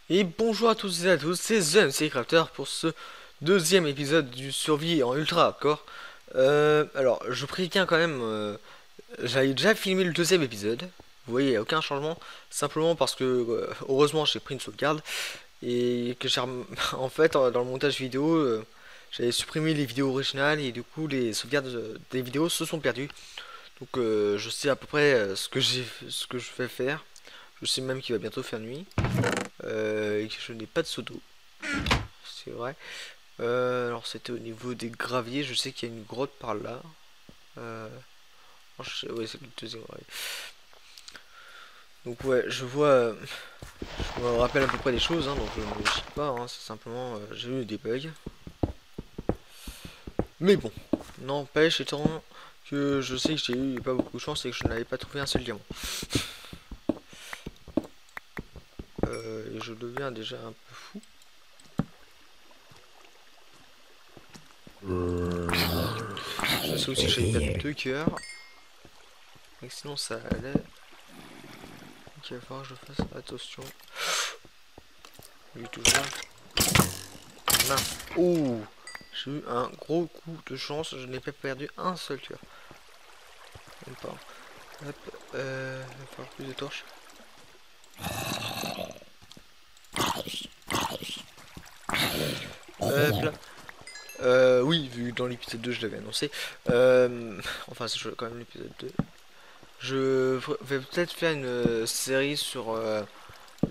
Et bonjour à tous et à tous, c'est The Crafter pour ce deuxième épisode du survie en ultra hardcore. Alors, je préviens quand même, j'avais déjà filmé le deuxième épisode. Vous voyez, il n'y a aucun changement, simplement parce que, heureusement, j'ai pris une sauvegarde et que en fait, dans le montage vidéo, j'avais supprimé les vidéos originales et du coup, les sauvegardes des vidéos se sont perdues. Donc, je sais à peu près ce que je vais faire. Je sais même qu'il va bientôt faire nuit. Et que je n'ai pas de seau d'eau. C'est vrai. Alors c'était au niveau des graviers. Je sais qu'il y a une grotte par là. Euh, ouais, c'est le deuxième gravier. Donc ouais, je me rappelle à peu près des choses, hein, donc je ne me chie pas. Hein, c'est simplement, j'ai eu des bugs. Mais bon, n'empêche étant que je sais que j'ai eu pas beaucoup de chance et que je n'avais pas trouvé un seul diamant. Et je deviens déjà un peu fou. Je sais aussi que j'avais perdu 2 cœurs. Mais sinon ça allait. Donc il va falloir que je fasse attention. Lui toujours. Mince. Ouh. J'ai eu un gros coup de chance. Je n'ai pas perdu un seul tueur. Même pas. Hop. Il va falloir plus de torches. Hop là. Oui, vu dans l'épisode 2 je l'avais annoncé. Enfin c'est quand même l'épisode 2. Je vais peut-être faire une série sur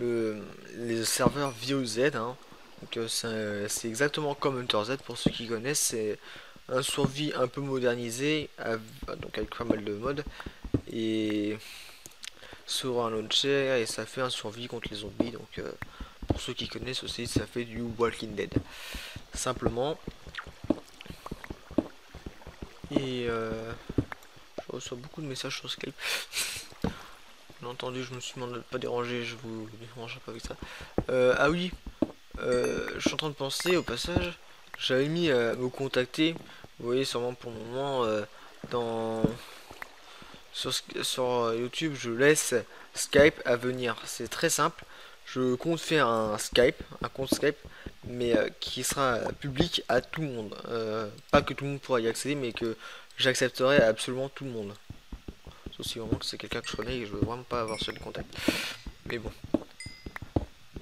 les serveurs VOZ. Hein. Donc c'est exactement comme Hunter Z pour ceux qui connaissent. C'est un survie un peu modernisé, donc avec pas mal de modes. Et sur un launcher, et ça fait un survie contre les zombies. Donc pour ceux qui connaissent aussi, ça fait du Walking Dead. Simplement. Et je reçois beaucoup de messages sur Skype. Bien entendu, je me suis demandé de pas déranger, je vous dérangerai pas avec ça. Ah oui, je suis en train de penser au passage, j'avais mis à me contacter, vous voyez sûrement pour le moment, dans sur YouTube, je laisse Skype à venir. C'est très simple. Je compte faire un compte Skype, mais qui sera public à tout le monde. Pas que tout le monde pourra y accéder, mais que j'accepterai à absolument tout le monde. Sauf si vraiment que c'est quelqu'un que je connais et que je veux vraiment pas avoir seul contact. Mais bon.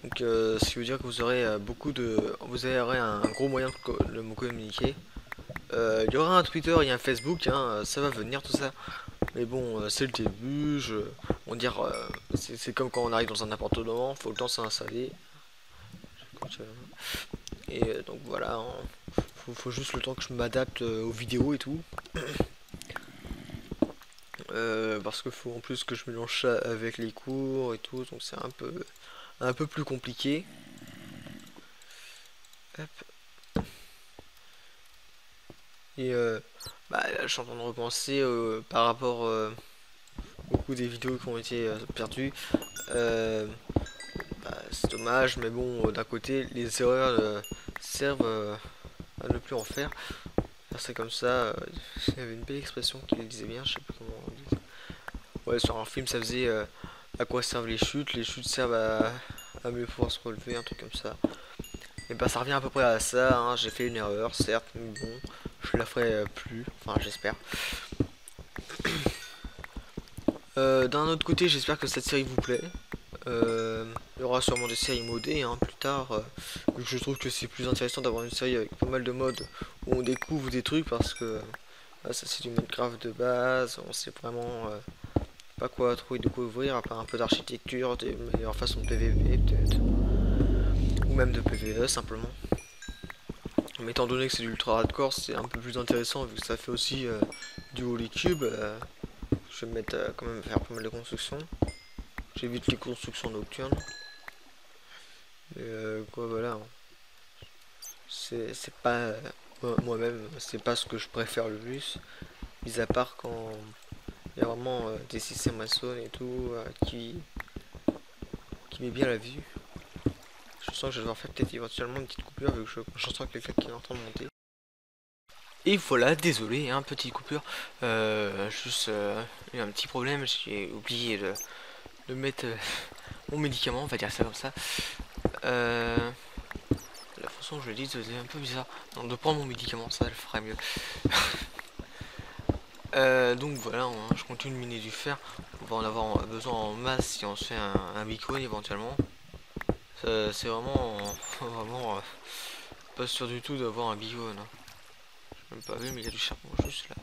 Donc, ce qui veut dire que vous aurez vous aurez un gros moyen de me communiquer. Il y aura un Twitter et un Facebook, hein, ça va venir tout ça. Mais bon, c'est le début, on dire, c'est comme quand on arrive dans un appartement, faut le temps s'installer. Et donc voilà, hein, faut juste le temps que je m'adapte aux vidéos et tout. Parce qu'il faut en plus que je mélange ça avec les cours et tout, donc c'est un peu plus compliqué. Hop. Et bah, là, je suis en train de repenser par rapport au coup des vidéos qui ont été perdues. Euh, Bah, c'est dommage, mais bon, d'un côté, les erreurs servent à ne plus en faire. C'est comme ça. Il y avait une belle expression qui le disait bien, je sais pas comment on dit. Ouais, sur un film, ça faisait à quoi servent les chutes. Les chutes servent à mieux pouvoir se relever, un truc comme ça. Et bah, ça revient à peu près à ça. Hein. J'ai fait une erreur, certes, mais bon, je la ferai plus. Enfin, j'espère. D'un autre côté, j'espère que cette série vous plaît. Il y aura sûrement des séries modées hein, plus tard. Vu que je trouve que c'est plus intéressant d'avoir une série avec pas mal de modes où on découvre des trucs parce que ça c'est du Minecraft de base. On sait vraiment pas quoi trop y découvrir à part un peu d'architecture, des meilleures façons de PVP peut-être. Ou même de PVE simplement. Mais étant donné que c'est du ultra hardcore, c'est un peu plus intéressant vu que ça fait aussi du Holy Cube. Je vais me mettre quand même à faire pas mal de constructions. J'évite les constructions nocturnes. Et quoi voilà. Hein. C'est pas moi-même, c'est pas ce que je préfère le plus. Mis à part quand il y a vraiment des systèmes maçons et tout qui met bien la vue. Je sens que je vais devoir faire peut-être éventuellement une petite coupure vu que je sens quelqu'un qui est en train de monter. Et voilà, désolé, hein, petite coupure. Juste eu un petit problème, j'ai oublié de mettre mon médicament, on va dire ça comme ça. La façon dont je le dis, c'est un peu bizarre. Donc de prendre mon médicament, ça le ferait mieux. Donc voilà, je continue de miner du fer. On va en avoir besoin en masse si on se fait un bitcoin éventuellement. C'est vraiment, vraiment pas sûr du tout d'avoir un bitcoin. Hein. J'ai même pas vu, mais il y a du charbon juste là.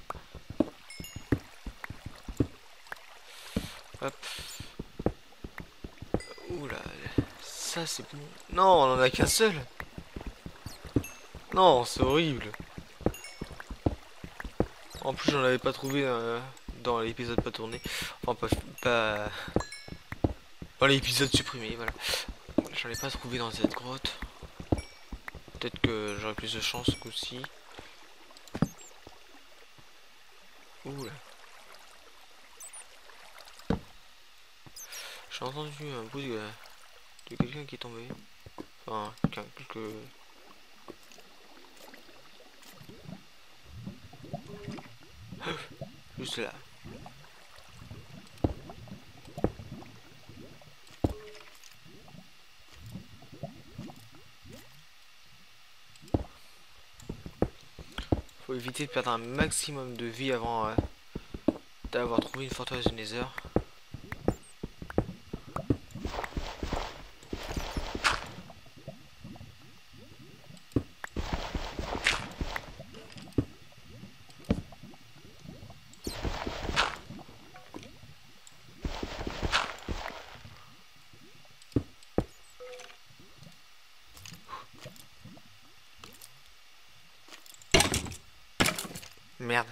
Hop. Oula, ça c'est bon. Non, on en a qu'un seul. Non, c'est horrible. En plus, j'en avais pas trouvé dans l'épisode pas tourné. Enfin, pas dans l'épisode supprimé, voilà. J'en ai pas trouvé dans cette grotte. Peut-être que j'aurai plus de chance qu'aussi. Oula. J'ai entendu un bruit de quelqu'un qui est tombé. Enfin, quelques... Juste là. Faut éviter de perdre un maximum de vie avant d'avoir trouvé une forteresse du Nether. Merde.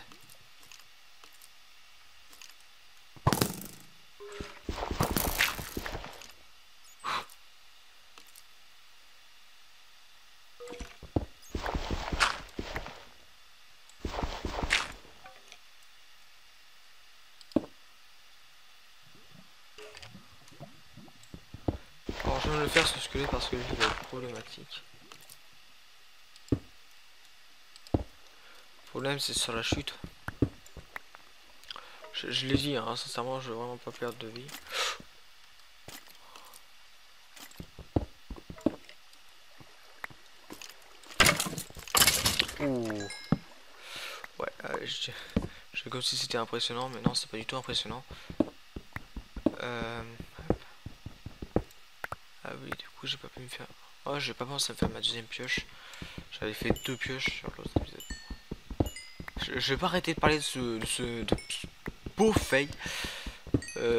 Alors je viens de le faire ce squelette parce que lui il va être problématique. Le problème c'est sur la chute. Je l'ai dit, hein, sincèrement je veux vraiment pas perdre de vie. Ouh. Ouais, je fais comme si c'était impressionnant, mais non c'est pas du tout impressionnant. Ah oui, du coup j'ai pas pu me faire... Oh, j'ai pas pensé à me faire ma deuxième pioche. J'avais fait 2 pioches sur l'autre épisode. Je vais pas arrêter de parler de ce beau fail.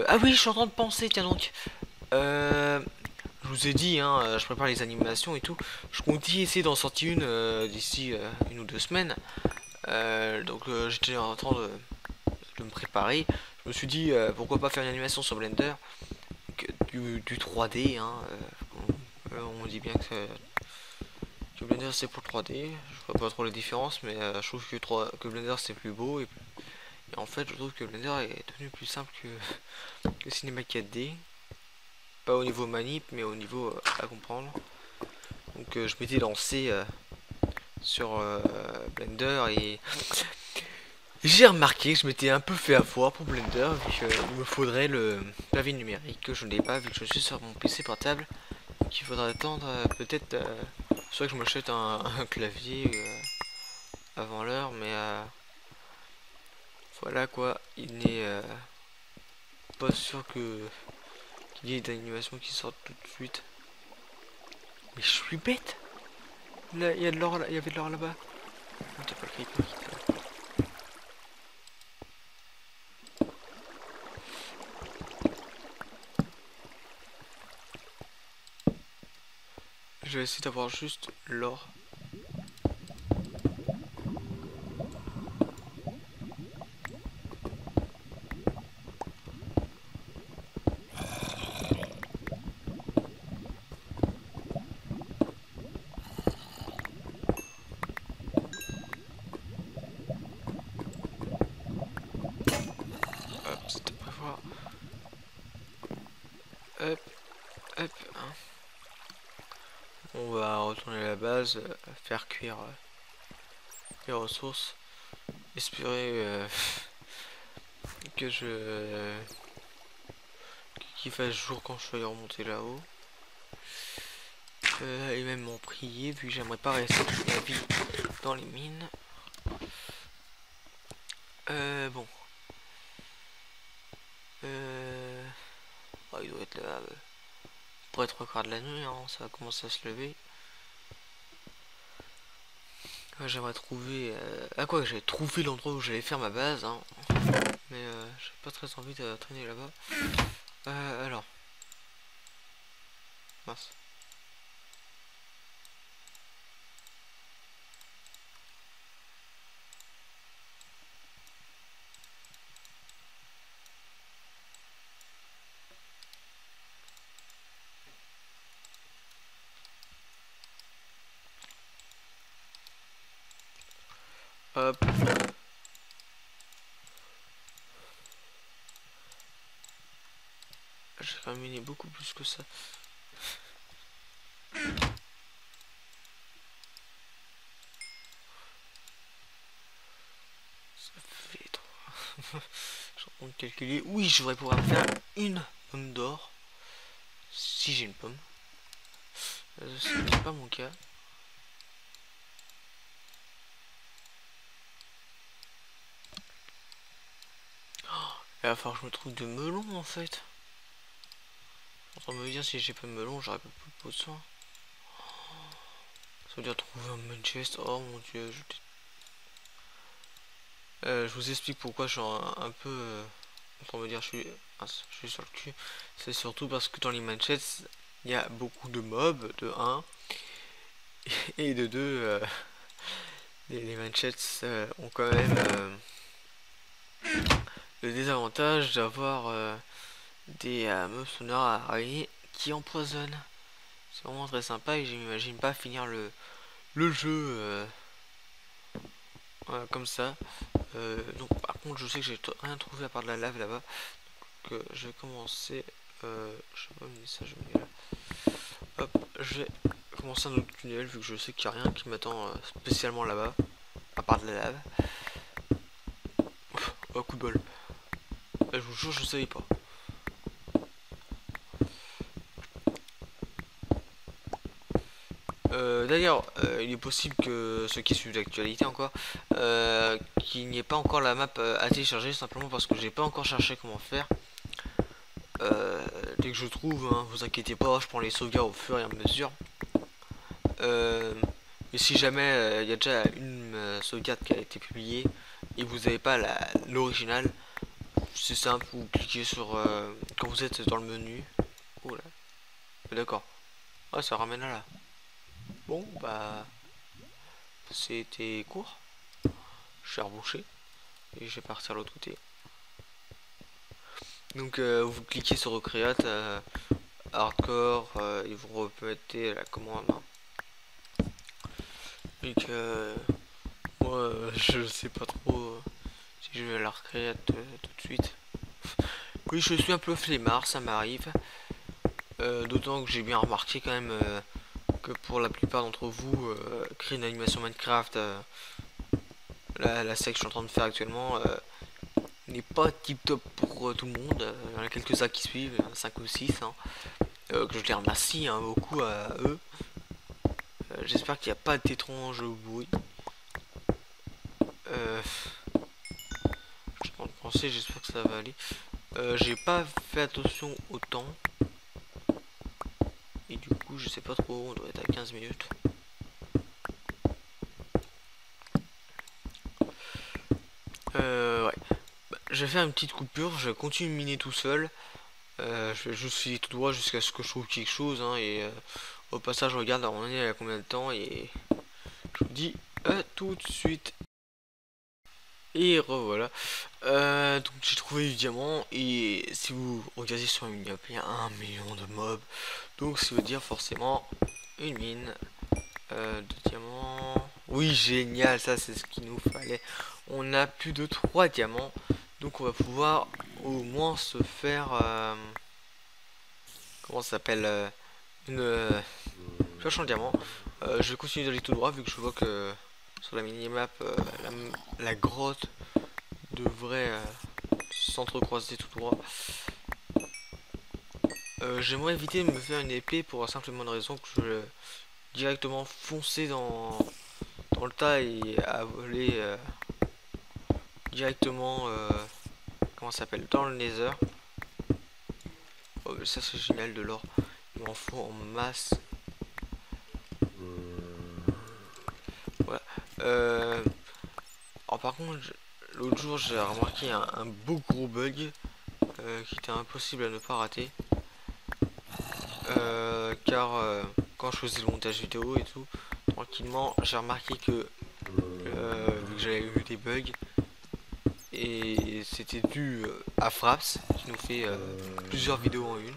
Ah oui, je suis en train de penser, tiens donc. Je vous ai dit, hein, je prépare les animations et tout. Je compte y essayer d'en sortir une d'ici 1 ou 2 semaines. J'étais en train de me préparer. Je me suis dit, pourquoi pas faire une animation sur Blender. Du 3D, hein. On dit bien que Blender c'est pour 3D. Je vois pas trop la différence, mais je trouve que Blender c'est plus beau. Et en fait, je trouve que Blender est devenu plus simple que Cinema 4D. Pas au niveau manip, mais au niveau à comprendre. Donc je m'étais lancé sur Blender et j'ai remarqué que je m'étais un peu fait avoir pour Blender vu qu'il me faudrait le clavier numérique que je n'ai pas vu que je suis sur mon PC portable. Donc il faudra attendre peut-être soit que je m'achète un clavier avant l'heure, mais voilà quoi, il n'est pas sûr qu'il y ait d'animation qui sortent tout de suite. Mais je suis bête. Là, il y a de l'or là, il y avait de l'or là-bas. Oh, t'as pas le creeper qui t'a- Je vais essayer d'avoir juste l'or. Hop, c'était prévoir. Hop, hop. Hein. On va retourner à la base, faire cuire les ressources. Espérer que qu'il fasse jour quand je sois remonté là-haut. Et même m'en prier vu que j'aimerais pas rester toute ma vie dans les mines. Bon. Oh, il doit être là. Pour être 3 quarts de la nuit, hein, ça va commencer à se lever. J'aimerais trouver... Ah quoi, j'avais trouvé l'endroit où j'allais faire ma base, hein. Mais j'ai pas très envie de traîner là-bas. Alors. Mince. Hop. J'ai quand même miné beaucoup plus que ça. Ça fait trop. Je suis en train de calculer. Oui, je devrais pouvoir faire une pomme d'or. Si j'ai une pomme. Ce n'est pas mon cas. Il va falloir que je me trouve de melons en fait. Je suis en train de me dire si j'ai pas de melons, j'aurais pas plus de pot de soin. Ça veut dire trouver un main chest. Oh mon dieu, je vous explique pourquoi je suis un peu en train de me dire je suis sur le cul. C'est surtout parce que dans les main chests, il y a beaucoup de mobs, de 1 et de 2. Les main chests ont quand même le désavantage d'avoir des mobs à araignées qui empoisonnent. C'est vraiment très sympa et je m'imagine pas finir le jeu comme ça. Donc par contre je sais que j'ai rien trouvé à part de la lave là-bas. Donc je vais commencer. Je sais pas le message mais là. Hop, je vais commencer un autre tunnel vu que je sais qu'il n'y a rien qui m'attend spécialement là-bas. À part de la lave. Oh coup de bol. Je vous jure je savais pas. D'ailleurs, il est possible que ceux qui suivent l'actualité encore, qu'il n'y ait pas encore la map à télécharger, simplement parce que j'ai pas encore cherché comment faire. Dès que je trouve, hein, vous inquiétez pas, je prends les sauvegardes au fur et à mesure. Mais si jamais il y a déjà une sauvegarde qui a été publiée et vous n'avez pas l'original, c'est simple, vous cliquez sur quand vous êtes dans le menu. Oh là, d'accord. Ouais, ça ramène à là. Bon, bah, c'était court. Je suis rebouché et je vais partir à l'autre côté. Donc, vous cliquez sur Recreate, Hardcore, et vous remettez la commande. Donc, moi, je sais pas trop si je vais la Recreate tout de suite. Oui, je suis un peu flemmard, ça m'arrive. D'autant que j'ai bien remarqué quand même que pour la plupart d'entre vous, créer une animation Minecraft, la série que je suis en train de faire actuellement, n'est pas tip top pour tout le monde. Il y en a quelques-uns qui suivent, 5 ou 6, hein, que je les remercie hein, beaucoup à eux. J'espère qu'il n'y a pas d'étrange bruit. Je suis en train de penser, j'espère que ça va aller. J'ai pas fait attention au temps. Et du coup, je sais pas trop, on doit être à 15 minutes. Ouais. Bah, je vais faire une petite coupure, je vais continuer de miner tout seul. Je vais juste filer tout droit jusqu'à ce que je trouve quelque chose. Hein, et au passage, je regarde, on est à combien de temps. Et je vous dis à tout de suite. Et revoilà. Donc j'ai trouvé du diamant. Et si vous regardez sur la mini-map, il y a 1 million de mobs. Donc ça veut dire forcément une mine de diamants. Oui, génial, ça c'est ce qu'il nous fallait. On a plus de 3 diamants. Donc on va pouvoir au moins se faire... comment ça s'appelle une pioche en diamant. Je vais continuer d'aller tout droit vu que je vois que sur la minimap la grotte devrait s'entrecroiser tout droit. J'aimerais éviter de me faire une épée pour la simple et bonne raison que je vais directement foncer dans le tas et à voler directement, comment ça s'appelle, dans le nether. Oh, mais ça c'est génial de l'or. Il m'en faut en masse. Voilà. Alors par contre, l'autre jour j'ai remarqué un beau gros bug qui était impossible à ne pas rater. Car quand je faisais le montage vidéo et tout, tranquillement, j'ai remarqué que vu que j'avais eu des bugs, et c'était dû à Fraps qui nous fait plusieurs vidéos en une.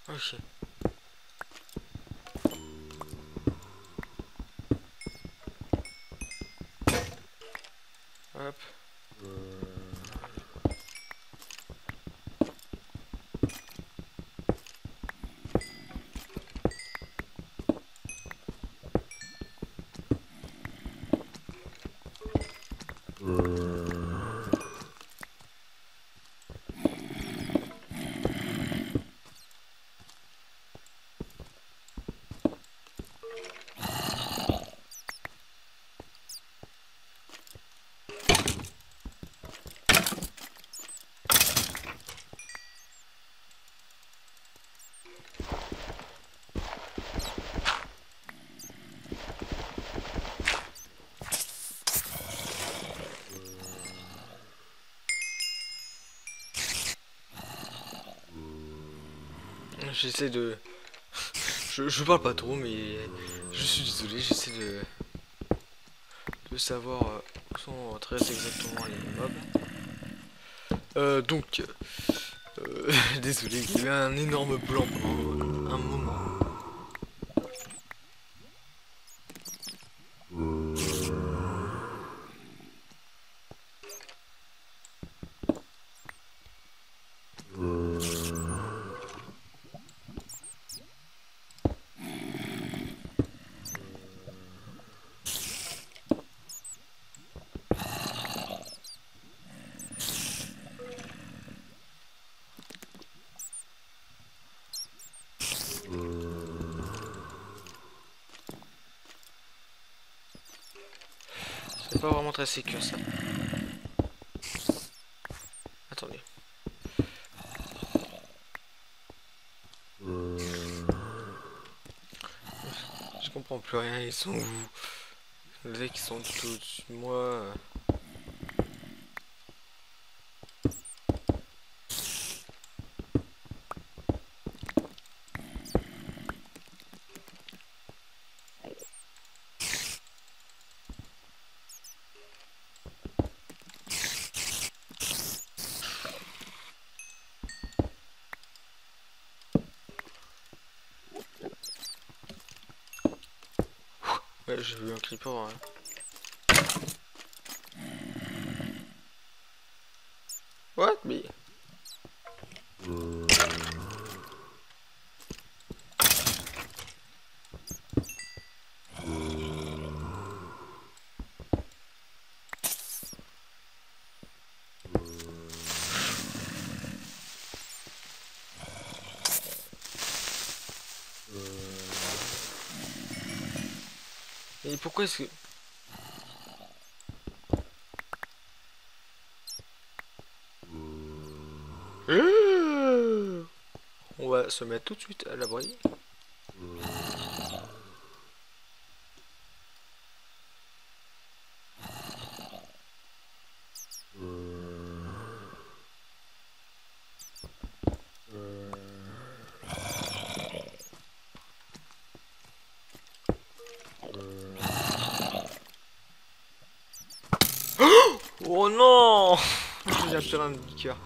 Ok. Hop. J'essaie de... Je parle pas trop, mais je suis désolé, j'essaie de savoir où sont très exactement les mobs. Donc, désolé, il y a eu un énorme blanc pendant un moment. C'est pas vraiment très sécure ça. Attendez. Je comprends plus rien, ils sont où? Les mecs qui sont tout au-dessus de moi. Ouais, j'ai vu un creeper. Hein. What? Mais... Et pourquoi est-ce que... On va se mettre tout de suite à l'abri. Oh non! J'ai acheté un petit cœur.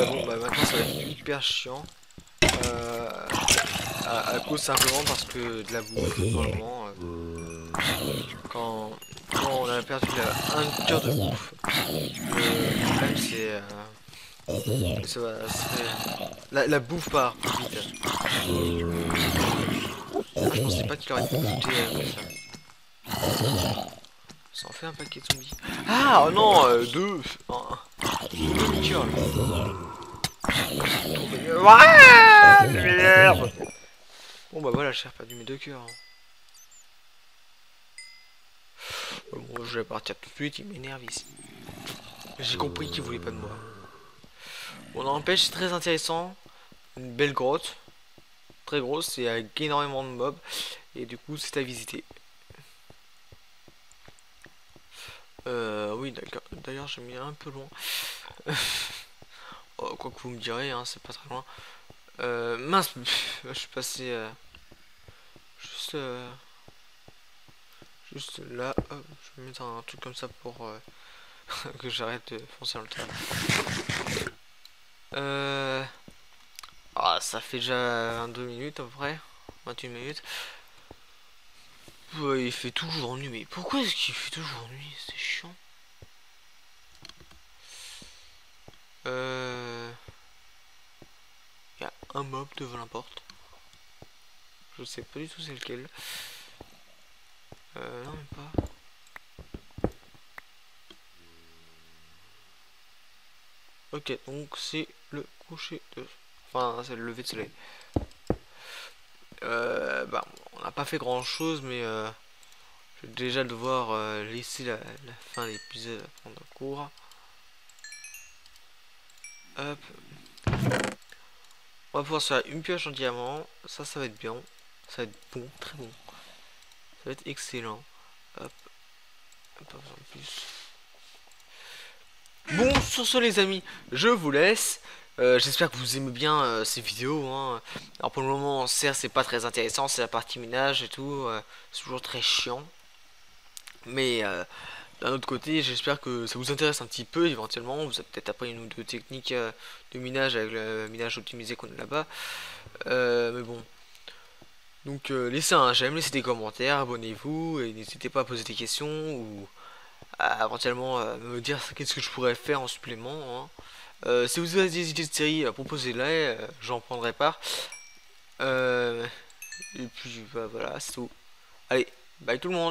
Bon bah maintenant ça va être hyper chiant. À cause simplement parce que de la bouffe, vraiment. quand on a perdu un cœur de bouffe. Le problème c'est la bouffe part plus vite. Ah, je pensais pas qu'il aurait été bouffé comme ça. Ça en fait un paquet de zombies. Ah oh non, deux. Deux cœurs. Ouah, merde. Bon bah voilà, j'ai perdu mes deux cœurs. Bon, je vais partir tout de suite, il m'énerve ici. J'ai compris qu'il voulait pas de moi. Bon, n'empêche, c'est très intéressant. Une belle grotte. Très grosse et avec énormément de mobs. Et du coup, c'est à visiter. Oui, d'accord. D'ailleurs, j'ai mis un peu loin. Oh, quoi que vous me direz, hein, c'est pas très loin. Mince, je suis passé juste, juste là. Hop, je vais mettre un truc comme ça pour que j'arrête de foncer dans le temps. Ah, ça fait déjà 22 minutes à peu près. 21 minutes. Ouais, il fait toujours nuit, mais pourquoi est-ce qu'il fait toujours nuit? C'est chiant. Il y a un mob devant la porte. Je sais pas du tout c'est lequel. Non, même pas. Ok, donc c'est le coucher de... Enfin, c'est le lever de soleil. Bah, on n'a pas fait grand chose, mais je vais déjà devoir laisser la fin de l'épisode prendre cours. Hop. On va pouvoir se faire une pioche en diamant. Ça va être bien. Ça va être bon, très bon. Ça va être excellent. Hop. Pas besoin de plus. Bon, sur ce les amis, je vous laisse. J'espère que vous aimez bien ces vidéos. Hein. Alors pour le moment, certes, c'est pas très intéressant, c'est la partie ménage et tout. C'est toujours très chiant. Mais d'un autre côté, j'espère que ça vous intéresse un petit peu éventuellement. Vous avez peut-être appris une ou deux techniques de minage avec le minage optimisé qu'on a là-bas. Mais bon. Donc laissez un j'aime, laissez des commentaires, abonnez-vous et n'hésitez pas à poser des questions ou à éventuellement me dire qu'est-ce que je pourrais faire en supplément. Hein. Si vous avez des idées de série, proposez-les, j'en prendrai part. Et puis bah, voilà, c'est tout. Allez, bye tout le monde.